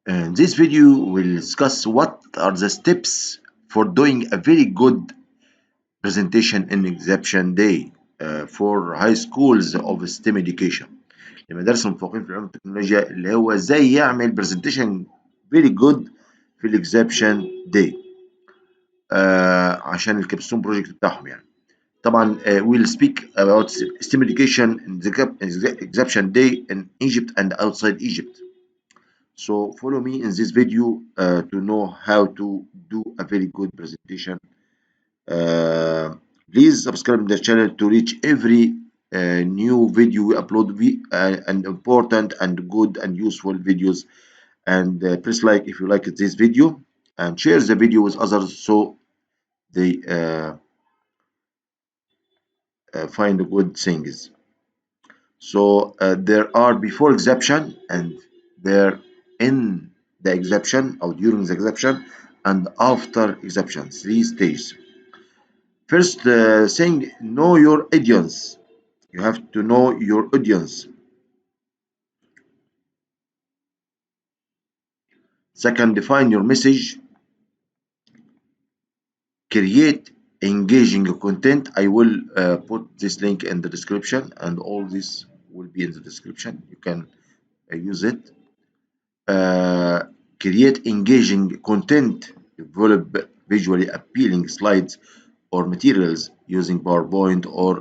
In this video, we'll discuss what are the steps for doing a very good presentation in exception day for high schools of STEM education. لمدارس المتفوقين في العلوم والتكنولوجيا اللي هو ازاي يعمل presentation very good في الاكزابشن day عشان الكابستون بروجكت بتاعهم يعني. طبعا we'll speak about STEM education in the exception day in Egypt and outside Egypt. So follow me in this video to know how to do a very good presentation. Please subscribe to the channel to reach every new video we upload and important and good and useful videos. And press like if you like this video and share the video with others so they find good things. So there are before exception and there in the exception or during the exception and after exception, 3 stages. First thing, know your audience. You have to know your audience. Second, define your message. Create engaging content. I will put this link in the description and all this will be in the description. You can use it. Create engaging content, develop visually appealing slides or materials using PowerPoint or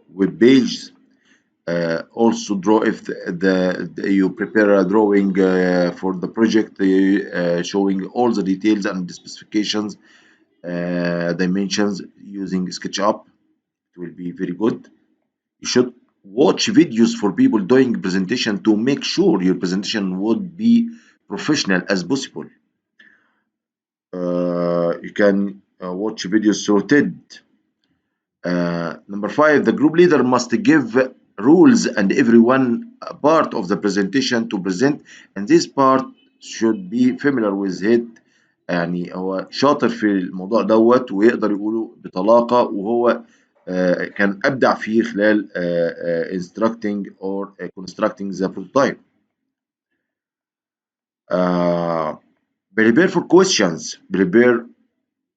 web pages. Also draw if you prepare a drawing for the project showing all the details and the specifications, dimensions using SketchUp. It will be very good. You should watch videos for people doing presentation to make sure your presentation would be professional as possible. You can watch videos through TED. Number 5, the group leader must give rules and everyone a part of the presentation to present, and this part should be familiar with it. يعني هو شاطر في الموضوع دوت ويقدر يقوله بطلاقة وهو كان أبدع فيه خلال instructing or constructing the prototype. Prepare for questions. Prepare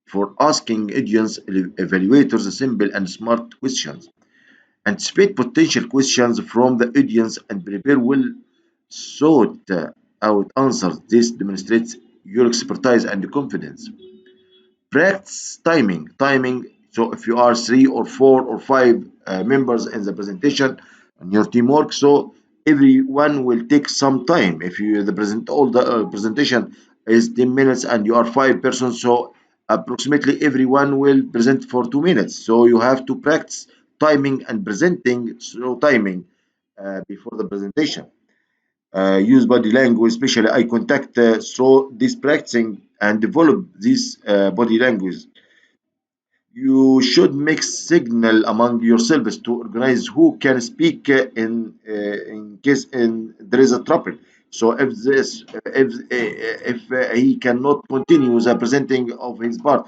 for asking audience evaluators simple and smart questions. Anticipate potential questions from the audience and prepare well sought out answers. This demonstrates your expertise and confidence. Practice timing. So if you are 3 or 4 or 5 members in the presentation and your teamwork, so everyone will take some time. If you the presentation is 10 minutes and you are 5 persons, so approximately everyone will present for 2 minutes. So you have to practice timing and presenting through timing before the presentation. Use body language, especially eye contact, through this practicing and develop this body language. You should make signal among yourselves to organize who can speak in case there is a trouble. So if he cannot continue the presenting of his part,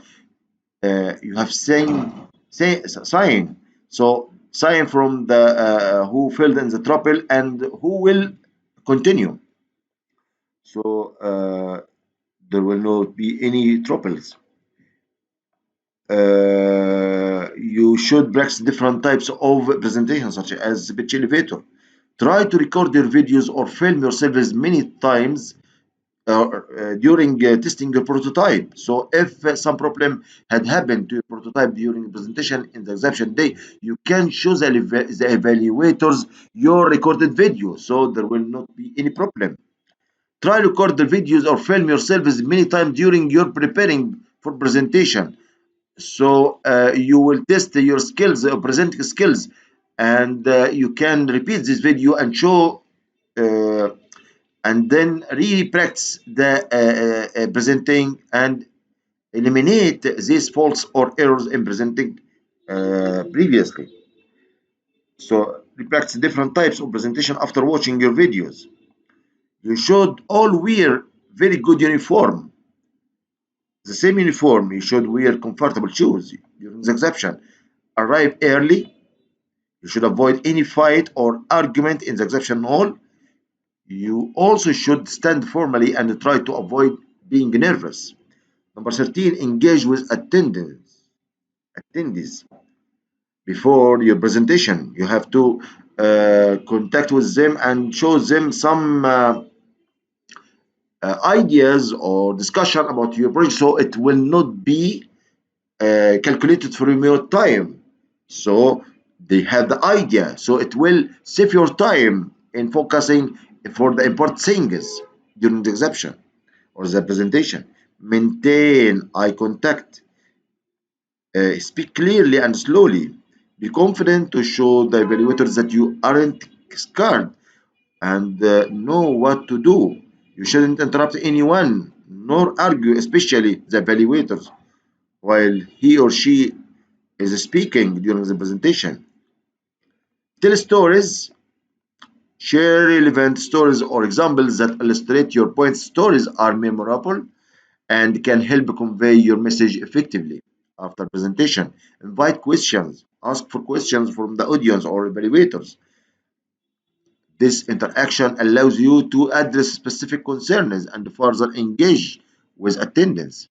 you have sign. So sign from the who filled in the trouble and who will continue. So there will not be any troubles. You should practice different types of presentations such as speech elevator. Try to record your videos or film yourself as many times during testing your prototype. So if some problem had happened to your prototype during the presentation in the exception day, you can show the evaluators your recorded video, so there will not be any problem. Try to record the videos or film yourself as many times during your preparing for presentation. So you will test your skills, presenting skills, and you can repeat this video and show and then re-practice the presenting and eliminate these faults or errors in presenting previously. So re-practice different types of presentation after watching your videos. You should all wear very good uniform. The same uniform. You should wear comfortable shoes during the exception. Arrive early. You should avoid any fight or argument in the exception hall. You also should stand formally and try to avoid being nervous. Number 13, engage with attendees before your presentation. You have to contact with them and show them some ideas or discussion about your project, so it will not be calculated from your time. So they have the idea, so it will save your time in focusing for the important things during the exhibition or the presentation. Maintain eye contact. Speak clearly and slowly. Be confident to show the evaluators that you aren't scared and know what to do. You shouldn't interrupt anyone nor argue, especially the evaluators, while he or she is speaking during the presentation. Tell stories. Share relevant stories or examples that illustrate your point. Stories are memorable and can help convey your message effectively. After presentation, invite questions. Ask for questions from the audience or evaluators. This interaction allows you to address specific concerns and further engage with attendance.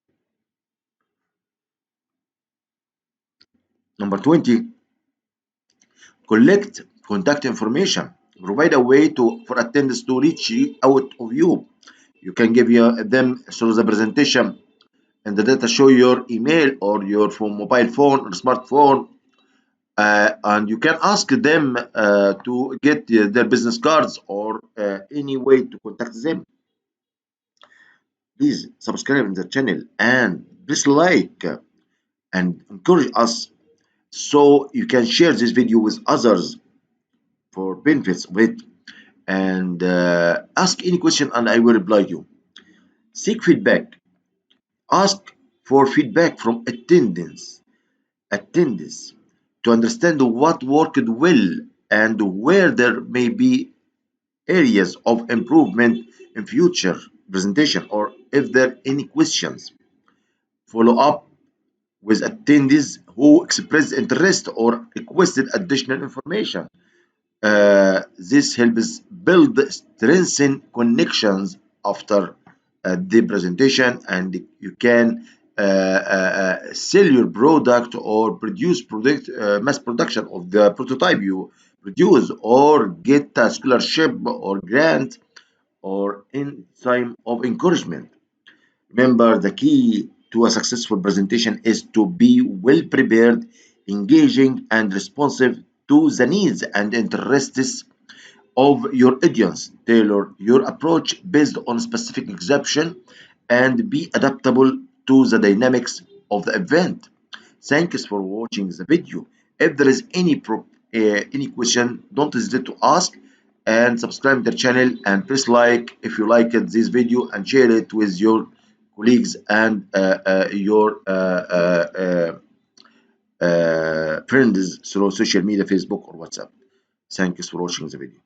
Number 20, collect contact information. Provide a way for attendants to reach out of you. You can give them through the presentation and the data show your email or your mobile phone or smartphone. And you can ask them to get their business cards or any way to contact them. Please subscribe in the channel and please like and encourage us so you can share this video with others for benefits of it, and ask any question and I will reply you. Seek feedback. Ask for feedback from attendees to understand what worked well and where there may be areas of improvement in future presentation, or if there are any questions. Follow up with attendees who expressed interest or requested additional information. This helps build strengthen connections after the presentation, and you can sell your product or produce product mass production of the prototype you produce, or get a scholarship or grant or in time of encouragement. Remember, the key to a successful presentation is to be well prepared, engaging, and responsive to the needs and interests of your audience. Tailor your approach based on specific exception and be adaptable to the dynamics of the event. Thanks for watching the video. If there is any question, don't hesitate to ask and subscribe to the channel and press like if you liked this video, and share it with your colleagues and your friends through social media, Facebook or WhatsApp. Thanks for watching the video.